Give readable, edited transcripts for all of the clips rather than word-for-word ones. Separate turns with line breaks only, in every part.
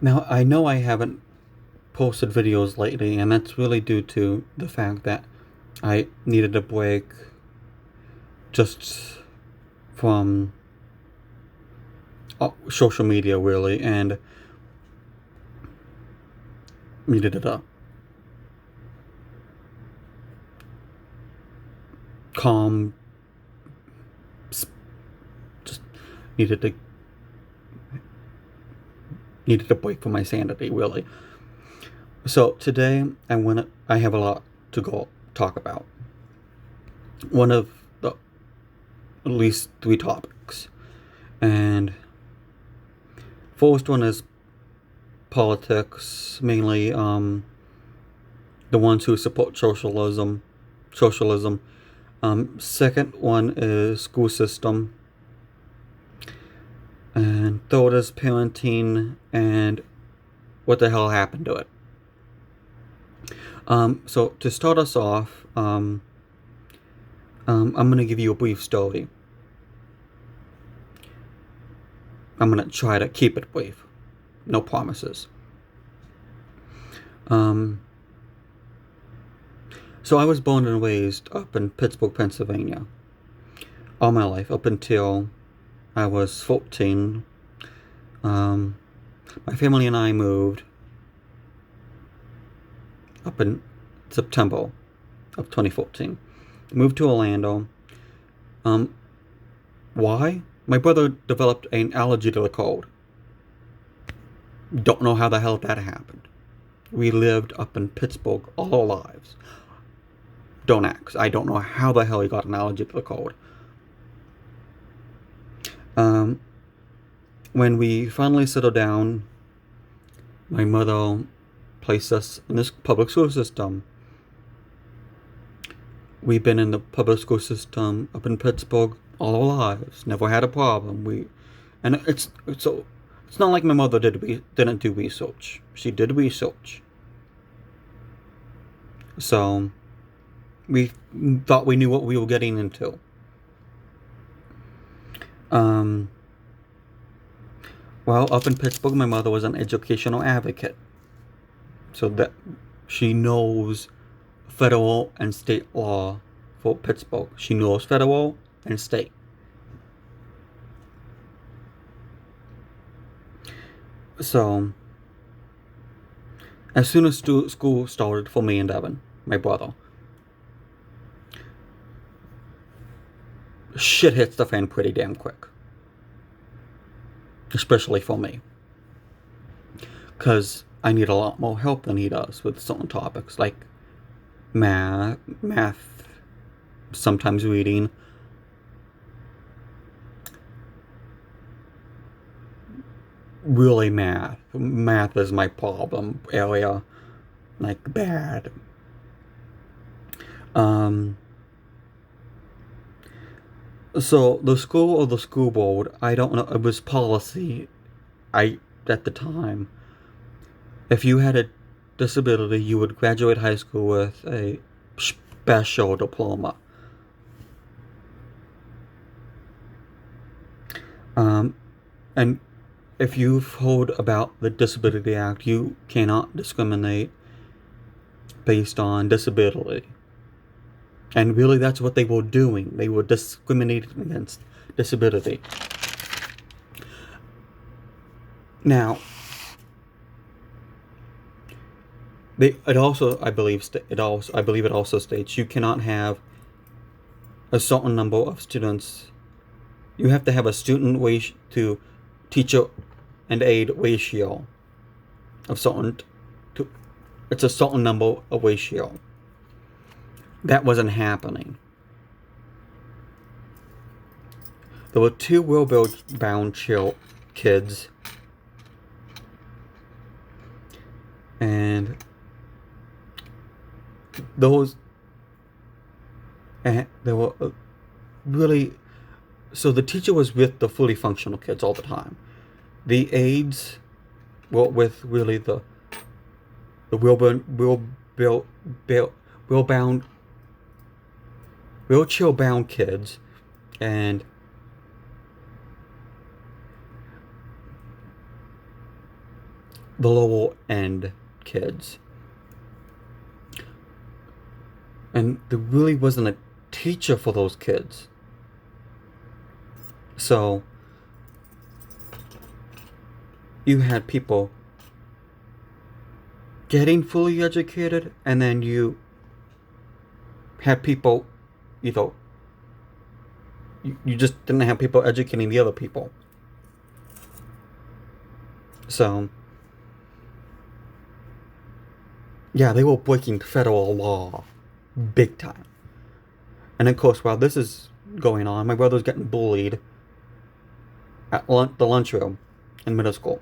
Now, I know I haven't posted videos lately, and that's really due to the fact that I needed a break just from social media, really, and needed a calm, just needed to needed a break from my sanity, really. So today, I have a lot to go talk about. One of the at least three topics, and first one is politics, mainly the ones who support socialism. Socialism. Second one is school system, and third is parenting and what the hell happened to it. So to start us off, I'm going to give you a brief story. I'm going to try to keep it brief. No promises. So I was born and raised up in Pittsburgh, Pennsylvania, all my life, up until I was 14. My family and I moved up in September of 2014. Moved to Orlando. Why? My brother developed an allergy to the cold. Don't know how the hell that happened. We lived up in Pittsburgh all our lives. Don't ask. I don't know how the hell he got an allergy to the cold. When we finally settled down, my mother placed us in this public school system. We've been in the public school system up in Pittsburgh all our lives. Never had a problem. It's not like my mother didn't do research. She did research. So we thought we knew what we were getting into. Well, up in Pittsburgh, my mother was an educational advocate, so that she knows federal and state law for Pittsburgh. She knows federal and state. So, as soon as school started for me and Evan, my brother, shit hits the fan pretty damn quick. Especially for me. Because I need a lot more help than he does with certain topics, like math, sometimes reading. Really math. Math is my problem area. Like, bad. So the school or the school board, I don't know, it was policy. At the time, if you had a disability, you would graduate high school with a special diploma. And if you've heard about the Disability Act, you cannot discriminate based on disability. And really, that's what they were doing. They were discriminating against disability. Now, it also states you cannot have a certain number of students. You have to have a student to teacher and aide ratio of certain. It's a certain number of ratio. That wasn't happening. There were two wheelbound kids, and those, and they were really. So the teacher was with the fully functional kids all the time. The aides were with really the wheelchair bound kids, and the lower end kids. And there really wasn't a teacher for those kids. So you had people getting fully educated, and then you had people, you know, you just didn't have people educating the other people. So, yeah, they were breaking federal law big time. And of course, while this is going on, my brother's getting bullied at the lunchroom in middle school.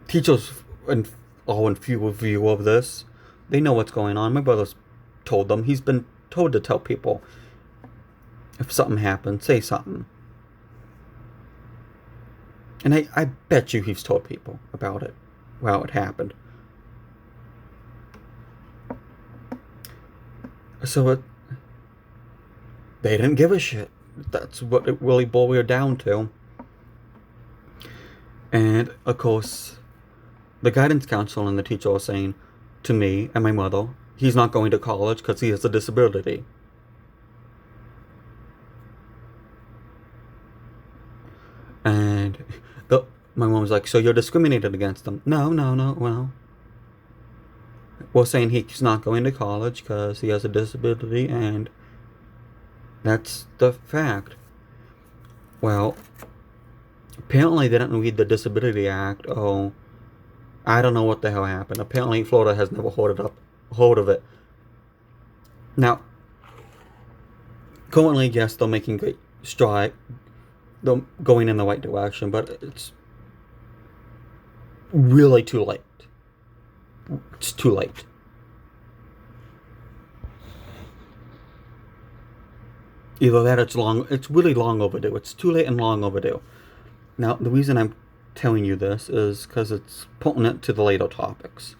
Teachers in full view of this, they know what's going on. My brother's told them. He's been told to tell people if something happens, say something. And I bet you he's told people about it, how it happened. So they didn't give a shit. That's what it really boiled down to. And of course, the guidance counselor and the teacher are saying to me and my mother, he's not going to college because he has a disability. And my mom was like, so you're discriminated against him? No, well. We're saying he's not going to college because he has a disability, and that's the fact. Well, apparently they didn't read the Disability Act. Oh, I don't know what the hell happened. Apparently Florida has never hold of it. Now, currently, yes, they're making great stride. They're going in the right direction, but it's really too late. It's too late. Either that or it's really long overdue. It's too late and long overdue. Now, the reason I'm telling you this is because it's pertinent to the later topics.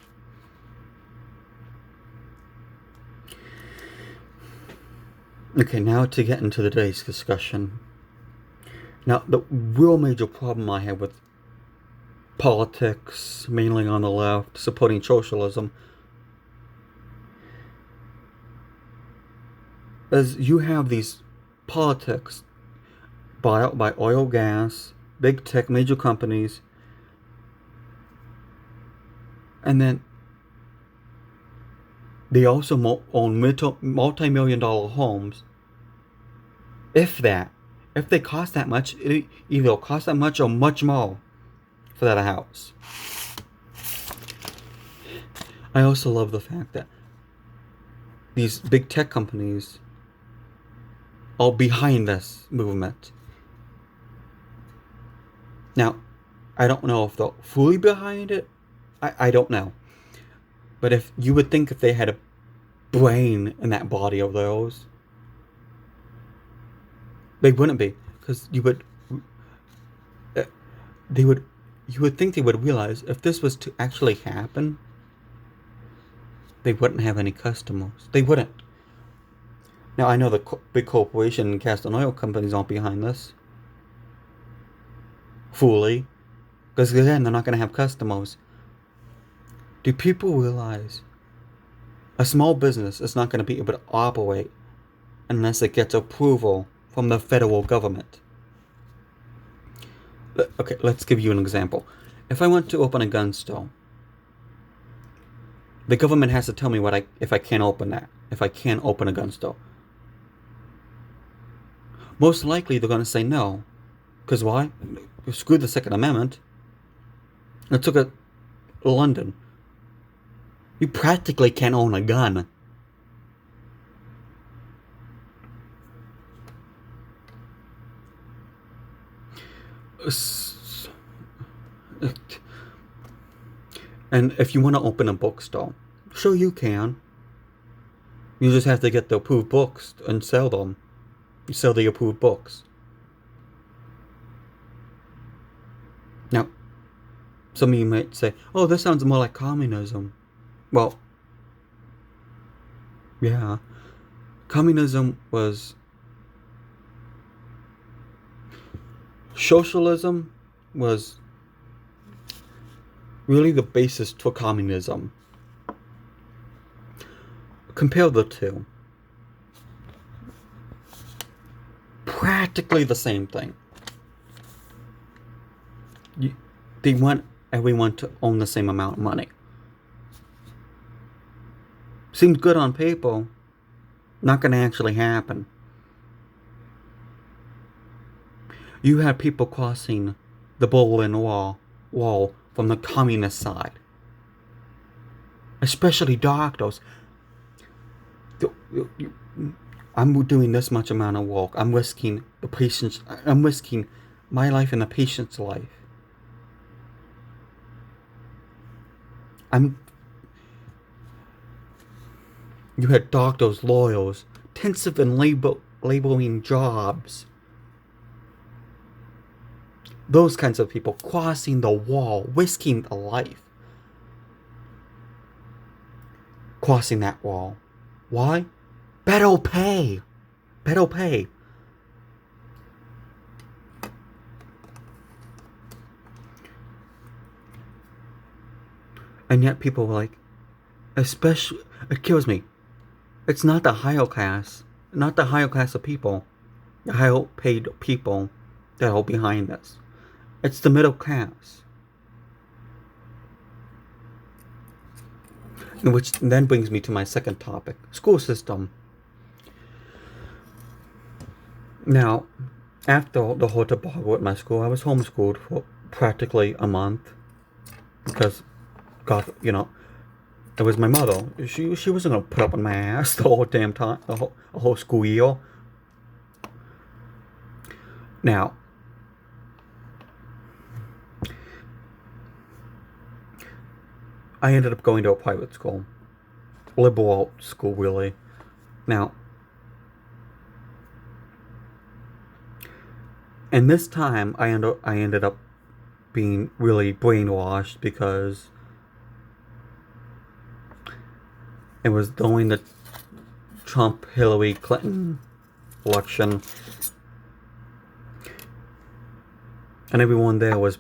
Okay, now to get into today's discussion. Now, the real major problem I have with politics, mainly on the left, supporting socialism, is you have these politics bought out by oil, gas, big tech, major companies, and then they also own multi-million-dollar homes. If they cost that much, it either cost that much or much more for that house. I also love the fact that these big tech companies are behind this movement. Now, I don't know if they're fully behind it. I don't know. But if you would think if they had a brain in that body of theirs, they wouldn't be, because you would think they would realize if this was to actually happen, they wouldn't have any customers. They wouldn't. Now, I know the big corporation and gas and oil companies aren't behind this fully, because again, they're not going to have customers. Do people realize a small business is not going to be able to operate unless it gets approval from the federal government? Okay, let's give you an example. If I want to open a gun store, the government has to tell me if I can't open a gun store. Most likely they're going to say no. Because why? Screw the Second Amendment. Let's look at London. You practically can't own a gun. And if you want to open a bookstore, sure you can. You just have to get the approved books and sell them. You sell the approved books. Now, some of you might say, oh, this sounds more like communism. Well, yeah. Communism was... Socialism was really the basis for communism. Compare the two. Practically the same thing. They want everyone to own the same amount of money. Seems good on paper. Not going to actually happen. You have people crossing the Berlin Wall from the communist side. Especially doctors. I'm doing this much amount of work. I'm risking my life and the patient's life. You had doctors, lawyers, intensive and labeling jobs. Those kinds of people crossing the wall, risking a life. Crossing that wall. Why? Better pay. Better pay. And yet people are like, especially, it kills me. It's not the higher class, not the higher class of people, the higher paid people that are behind this. It's the middle class. Which then brings me to my second topic, school system. Now, after the whole debacle at my school, I was homeschooled for practically a month because, God, it was my mother. She wasn't gonna put up with my ass the whole damn time, the whole school year. Now, I ended up going to a private school, liberal school, really. Now, and this time I ended up being really brainwashed because it was during the Trump-Hillary Clinton election, and everyone there was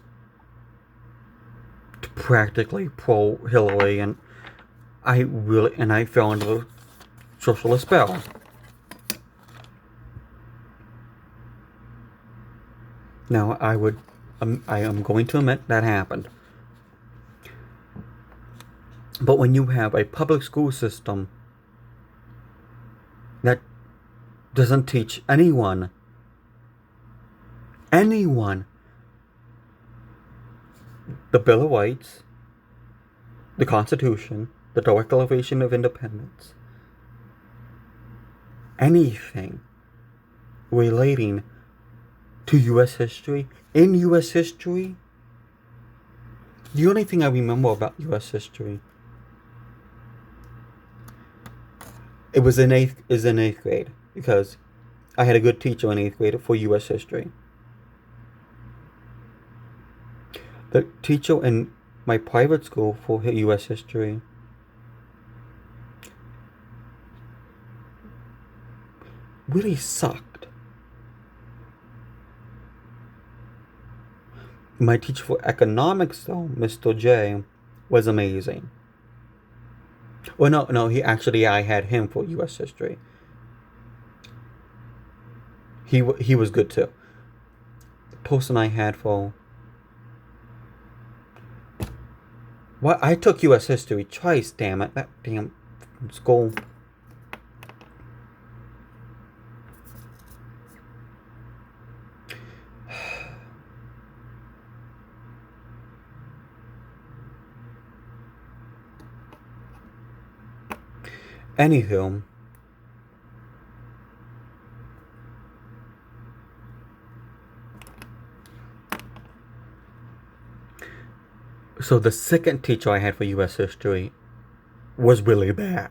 practically pro-Hillary, and I fell into the socialist spell. Now I am going to admit that happened. But when you have a public school system that doesn't teach anyone the Bill of Rights, the Constitution, the Declaration of Independence, anything relating to U.S. history, in U.S. history, the only thing I remember about U.S. history is in eighth grade, because I had a good teacher in 8th grade for U.S. history. The teacher in my private school for U.S. history really sucked. My teacher for economics, though, Mr. J, was amazing. Well, no, I had him for U.S. history. He was good too. The person I had for... What? I took U.S. history twice, damn it. That damn school. Anywho, so the second teacher I had for U.S. history was really bad.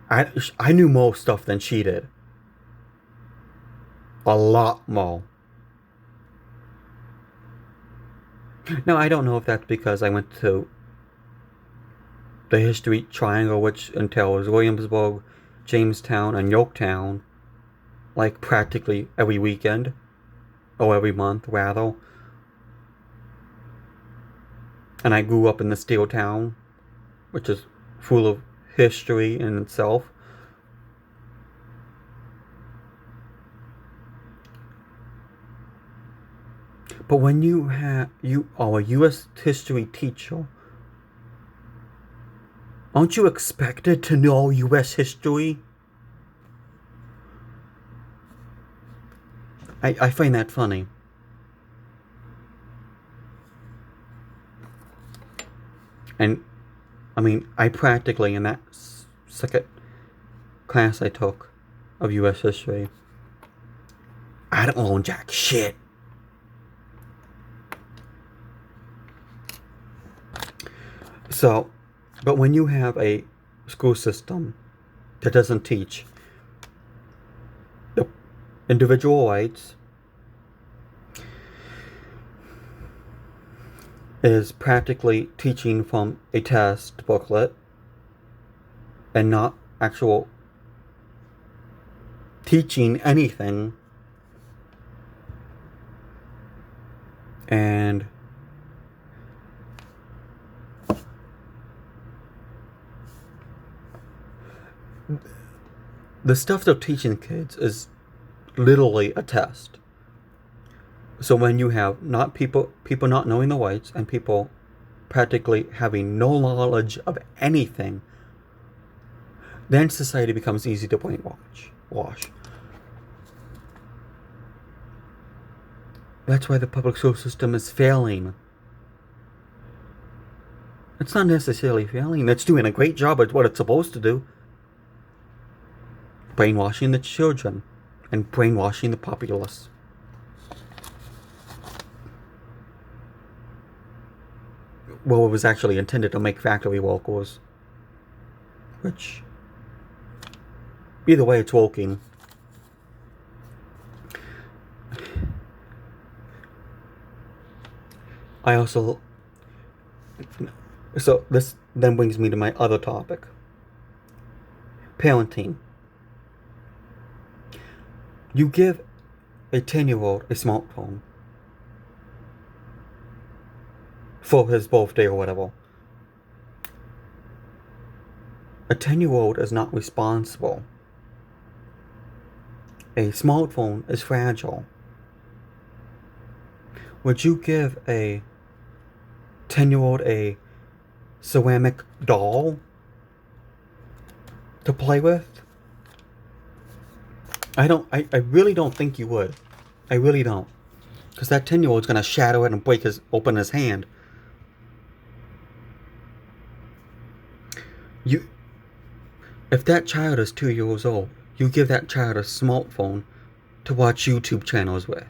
I knew more stuff than she did. A lot more. Now, I don't know if that's because I went to the History Triangle, which entails Williamsburg, Jamestown, and Yorktown, like practically every weekend, or every month, rather. And I grew up in the steel town, which is full of history in itself. But when you are a U.S. history teacher, aren't you expected to know U.S. history? I find that funny. And, I mean, I practically, in that second class I took of U.S. history, I don't own jack shit. So, but when you have a school system that doesn't teach the individual rights, is practically teaching from a test booklet and not actual teaching anything, and the stuff they're teaching kids is literally a test. So when you have not people not knowing the rights and people practically having no knowledge of anything, then society becomes easy to brainwash. That's why the public school system is failing. It's not necessarily failing. It's doing a great job at what it's supposed to do. Brainwashing the children and brainwashing the populace. Well, it was actually intended to make factory workers. Which, either way, it's working. I also... So, this then brings me to my other topic. Parenting. You give a 10-year-old a smartphone for his birthday or whatever. A 10-year-old is not responsible. A smartphone is fragile. Would you give a 10-year-old a ceramic doll to play with? I really don't think you would. I really don't. Because that 10-year-old's going to shatter it and open his hand. If that child is 2 years old, you give that child a smartphone to watch YouTube channels with.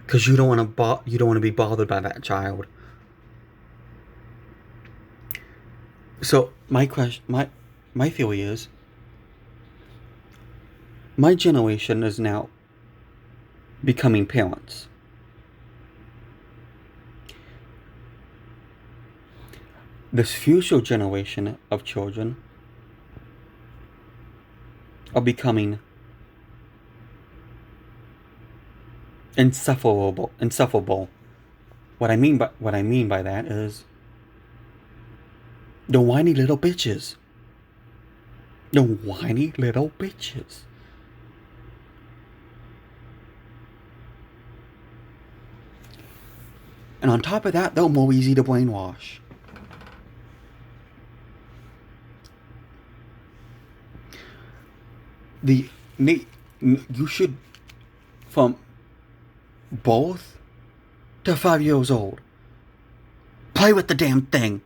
Because you don't want to be bothered by that child. So my theory is, my generation is now becoming parents. This future generation of children are becoming insufferable. What I mean by that is the whiny little bitches. The whiny little bitches. And on top of that, they're more easy to brainwash. You should, from birth to 5 years old, play with the damn thing.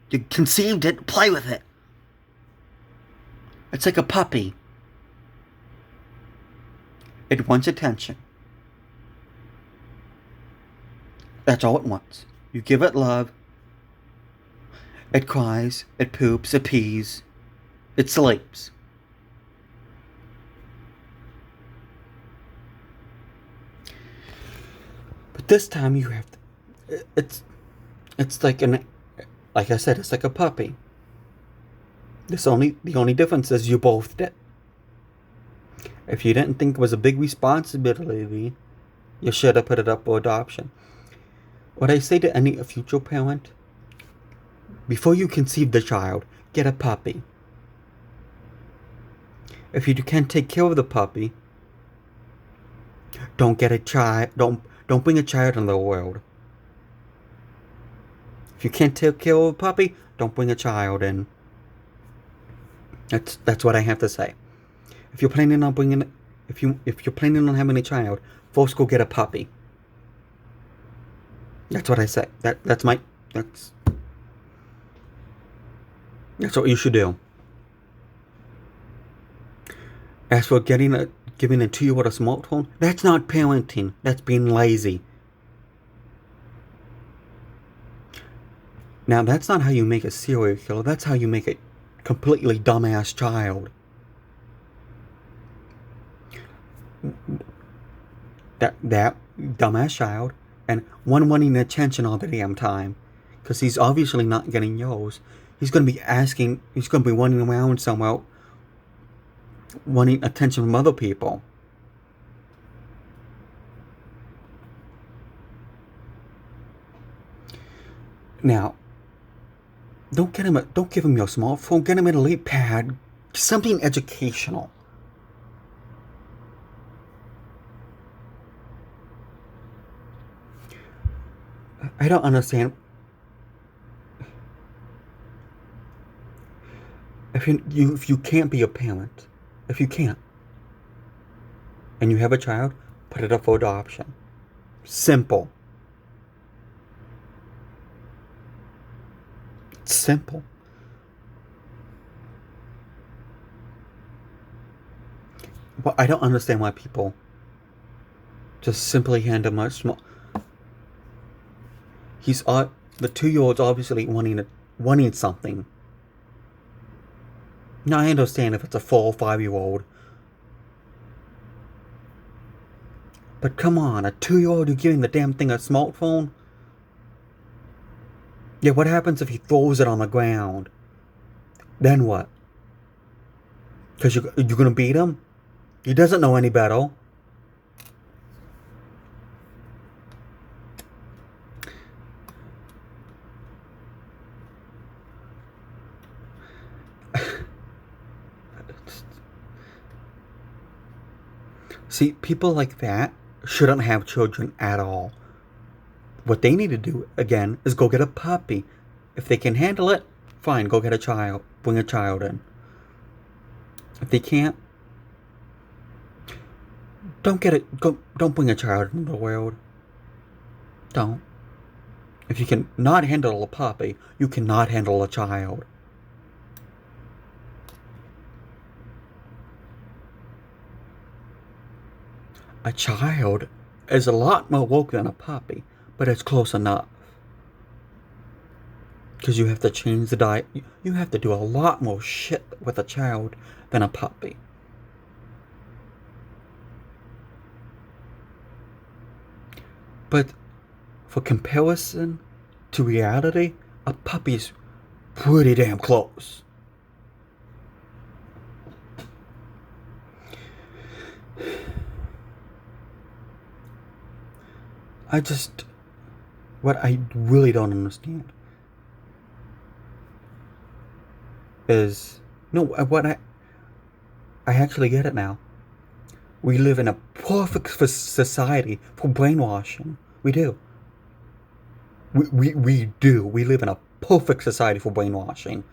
You conceived it, play with it. It's like a puppy. It wants attention. That's all it wants. You give it love. It cries, it poops, it pees, it sleeps. But this time you have to, it's like like I said, it's like a puppy. The only difference is you both did. If you didn't think it was a big responsibility, you should have put it up for adoption. What I say to any future parent, before you conceive the child, get a puppy. If you can't take care of the puppy, don't get a child. Don't bring a child into the world. If you can't take care of a puppy, don't bring a child in. That's what I have to say. If you're planning on if you're planning on having a child, first go get a puppy. That's what I say. That's what you should do. As for giving a 2-year-old a smartphone, that's not parenting. That's being lazy. Now, that's not how you make a serial killer. That's how you make a completely dumbass child. That dumbass child, and one wanting attention all the damn time, because he's obviously not getting yours. He's going to be running around somewhere wanting attention from other people. Now, don't give him your smartphone. Get him an elite pad, something educational. I don't understand. If you can't be a parent, if you can't, and you have a child, put it up for adoption. Simple. Simple. But I don't understand why people just simply hand him a small. The 2-year-old's obviously wanting something. Now I understand if it's a 4 or 5-year-old. But come on, a 2-year-old, you're giving the damn thing a smartphone? Yeah, what happens if he throws it on the ground? Then what? Because you're going to beat him? He doesn't know any better. See, people like that shouldn't have children at all. What they need to do, again, is go get a puppy. If they can handle it, fine, go get a child. Bring a child in. If they can't, don't bring a child into the world. Don't. If you can not handle a puppy, you cannot handle a child. A child is a lot more woke than a puppy, but it's close enough. Because you have to change the diet. You have to do a lot more shit with a child than a puppy. But for comparison to reality, a puppy's pretty damn close. What I really don't understand is, I actually get it now. We live in a perfect society for brainwashing. We do. We do. We live in a perfect society for brainwashing.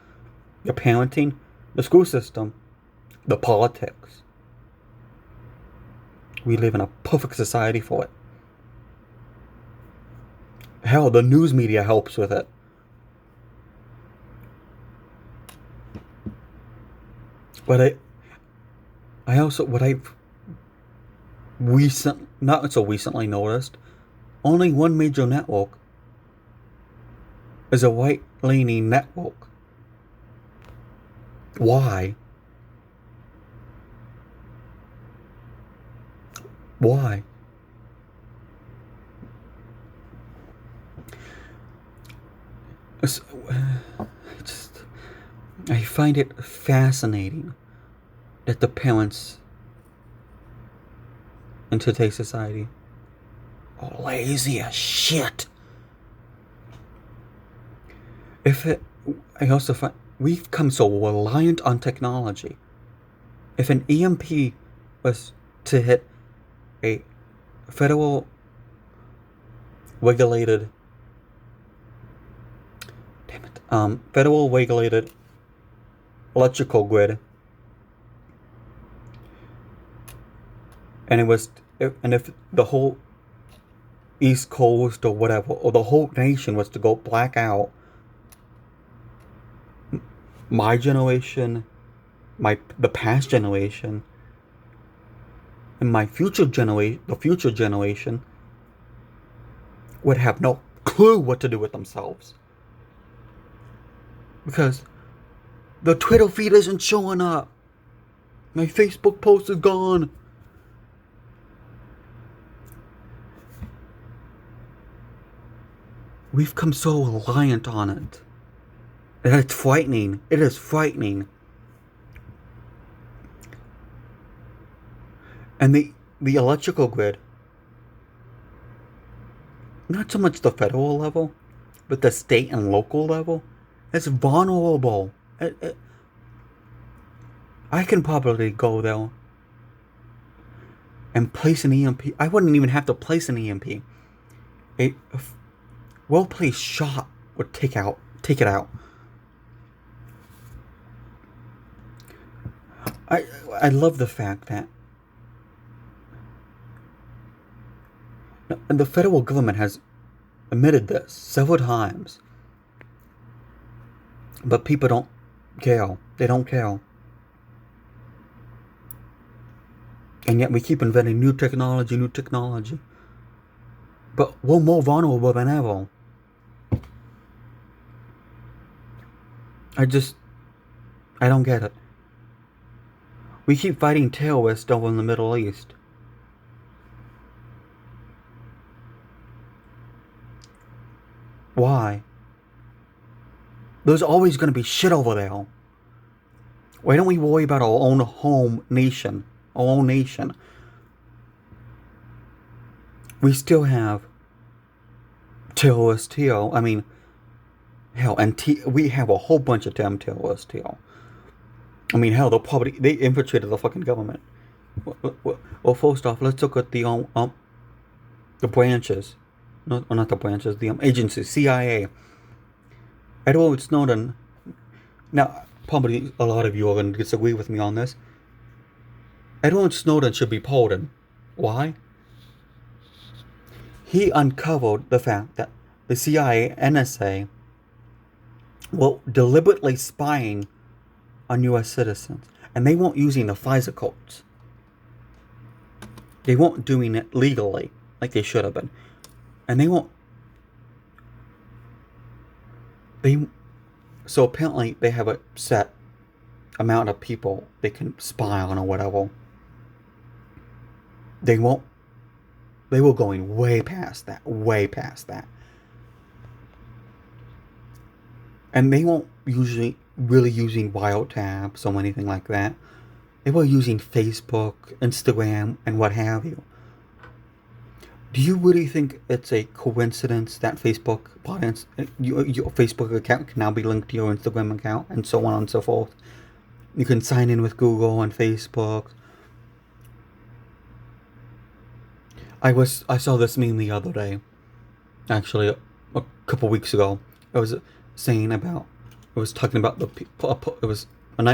The parenting, the school system, the politics. We live in a perfect society for it. Hell, the news media helps with it. But I've not so recently noticed, only one major network is a right-leaning network. Why? Why? I find it fascinating that the parents in today's society are lazy as shit. If it, I also find we've come so reliant on technology. If an EMP was to hit a federal regulated, federal regulated electrical grid, and if the whole East Coast or whatever, or the whole nation was to go black out, my generation, the past generation, and the future generation would have no clue what to do with themselves. Because the Twitter feed isn't showing up. My Facebook post is gone. We've come so reliant on it. And it's frightening. It is frightening. And the electrical grid, not so much the federal level, but the state and local level, is vulnerable. I can probably go there and place an EMP. I wouldn't even have to place an EMP. A well-placed shot would take it out. I love the fact that and the federal government has admitted this several times, but people don't care. They don't care. And yet we keep inventing new technology. But we're more vulnerable than ever. I don't get it. We keep fighting terrorists over in the Middle East. Why? There's always going to be shit over there. Why don't we worry about our own home nation? Our own nation. We still have terrorists here. I mean, hell, and we have a whole bunch of damn terrorists here. I mean, hell, they infiltrated the fucking government. Well, first off, let's look at the branches. Not the branches, the agencies, CIA. Edward Snowden. Now, probably a lot of you are going to disagree with me on this. Edward Snowden should be pardoned. Why? He uncovered the fact that the CIA, NSA, were deliberately spying on U.S. citizens. And they weren't using the FISA codes. They weren't doing it legally like they should have been. And so apparently they have a set amount of people they can spy on or whatever. They were going way past that. And they weren't usually really using wiretaps or anything like that. They were using Facebook, Instagram, and what have you. Do you really think it's a coincidence that your Facebook account can now be linked to your Instagram account and so on and so forth? You can sign in with Google and Facebook. I saw this meme the other day, actually a couple weeks ago. It was talking about it was a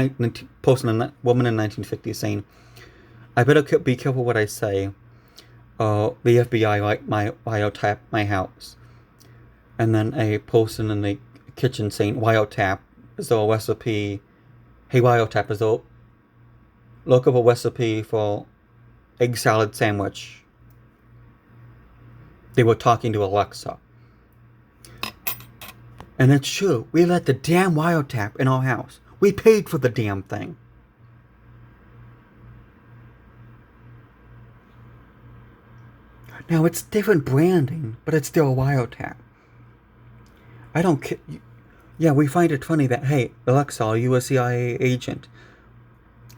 post in a woman in 1950 saying, "I better be careful what I say. The FBI wiretap my house." And then a person in the kitchen saying, "Wiretap, is there a recipe? Hey, wiretap, is there look up a recipe for egg salad sandwich?" They were talking to Alexa. And it's true. We let the damn wiretap in our house. We paid for the damn thing. Now, it's different branding, but it's still a wiretap. I don't care. Yeah, we find it funny that, hey, Alexa, are you a CIA agent?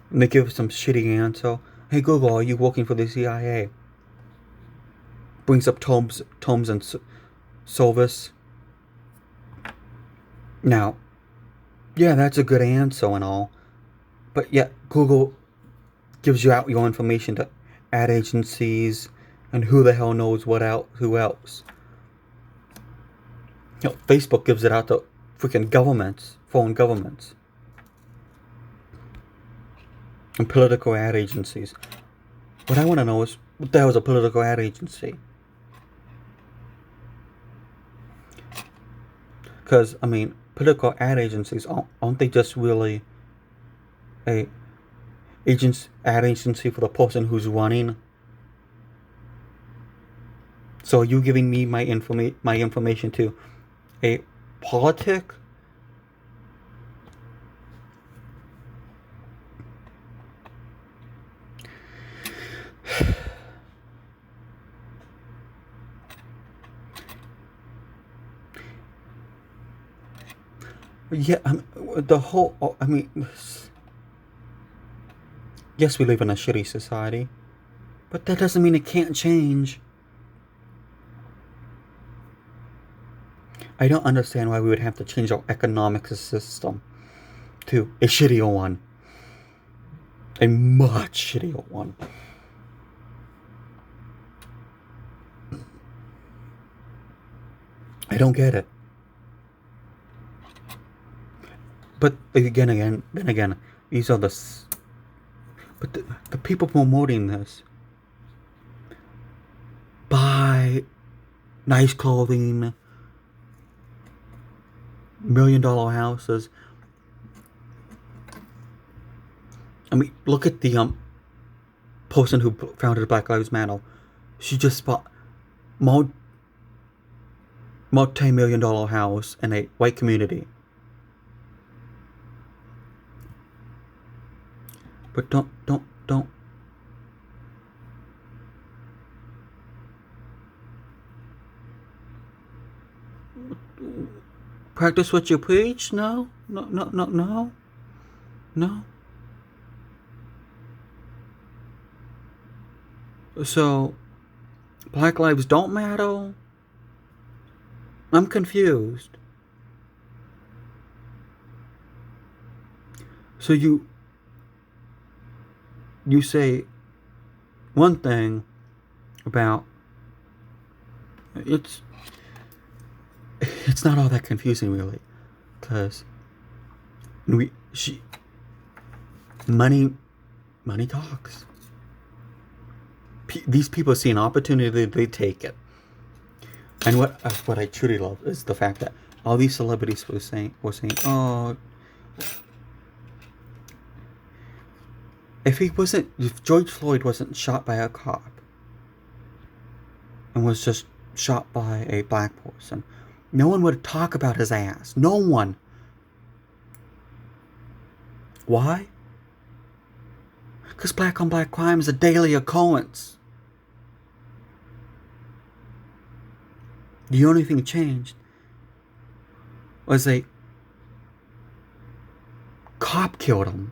And they give some shitty answer. Hey, Google, are you working for the CIA? Brings up Tomes and Solvis. Now, yeah, that's a good answer and all, but yet Google gives you out your information to ad agencies and who the hell knows what else, who else. Facebook gives it out to freaking governments, foreign governments, and political ad agencies. What I want to know is, what the hell is a political ad agency? Because, I mean, political ad agencies, aren't they just really a ad agency for the person who's running? So are you giving me my information to a politic? Yeah, the whole. I mean, yes, we live in a shitty society, but that doesn't mean it can't change. I don't understand why we would have to change our economic system to a shittier one. A much shittier one. I don't get it. But then again, these are but the people promoting this buy nice clothing, $1 million houses. I mean, look at the person who founded Black Lives Matter. She just bought multi-million-dollar house in a white community. But don't. Practice what you preach? No. So, Black lives don't matter? I'm confused. So you say one thing about it's not all that confusing really, because money talks. These people see an opportunity, they take it. And what I truly love is the fact that all these celebrities were saying, oh, if George Floyd wasn't shot by a cop and was just shot by a black person, no one would talk about his ass. No one. Why? Because black on black crime is a daily occurrence. The only thing changed was a cop killed him.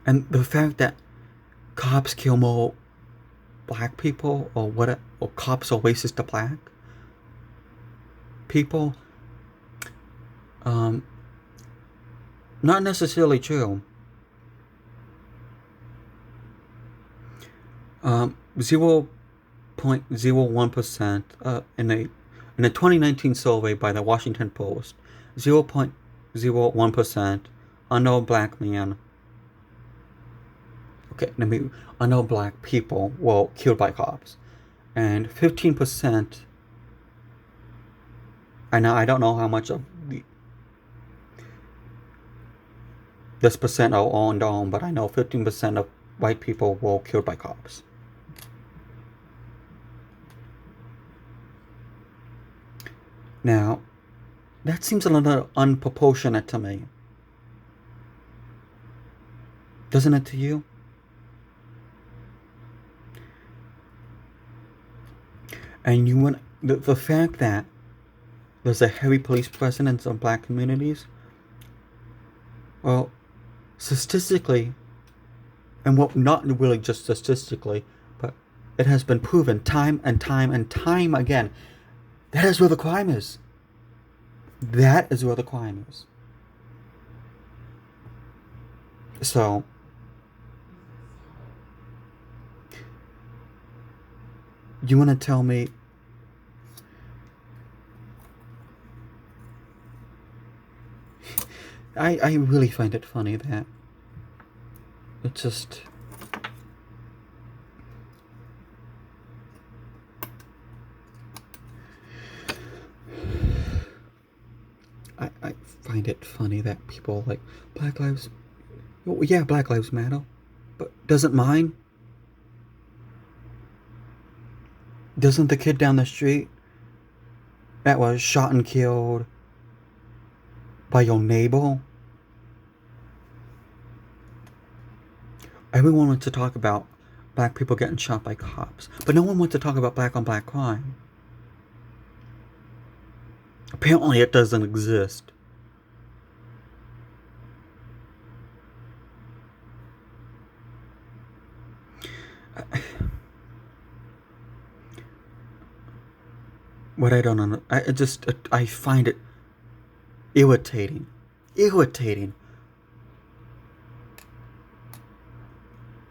And the fact that cops kill more black people, or cops are racist to black people, not necessarily true. 0.01% in a 2019 survey by the Washington Post, 0.01% unknown black man. Okay, unknown black people were killed by cops, and 15%. And I don't know how much of this percent are on, but I know 15% of white people were killed by cops. Now, that seems a little unproportionate to me. Doesn't it to you? And the fact that there's a heavy police presence in black communities, well, statistically, and not really just statistically, but It has been proven time and time and time again. That is where the crime is. That is where the crime is. So, you want to tell me I really find it funny that it just I find it funny that people like Black Lives, well, yeah, Black Lives Matter, but doesn't mine? Doesn't the kid down the street that was shot and killed by your neighbor? Everyone wants to talk about black people getting shot by cops, but no one wants to talk about black on black crime. Apparently it doesn't exist. What I don't know, I find it irritating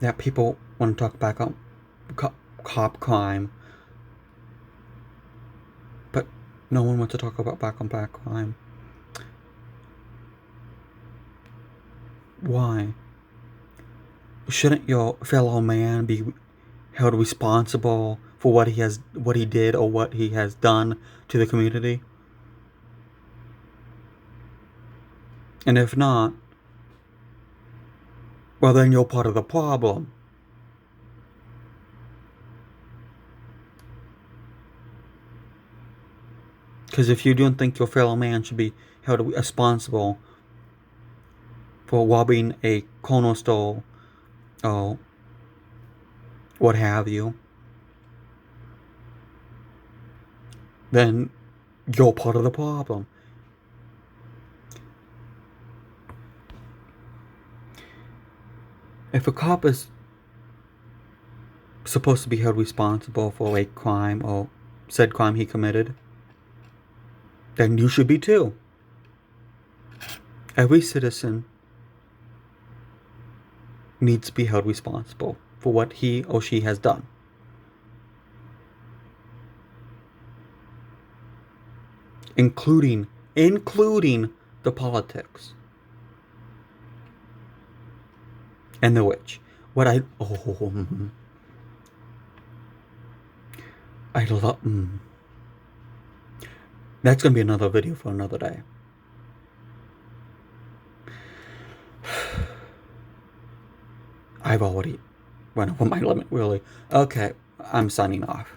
that people want to talk back on cop crime, but no one wants to talk about black on black crime. Why? Shouldn't your fellow man be held responsible for what he did or what he has done to the community? And if not, well, then you're part of the problem. Because if you don't think your fellow man should be held responsible for robbing a corner store or what have you, then you're part of the problem. If a cop is supposed to be held responsible for a crime or said crime he committed, then you should be too. Every citizen needs to be held responsible for what he or she has done. Including the politics. And the witch. I love. That's gonna be another video for another day. I've already went over my limit, really. Okay, I'm signing off.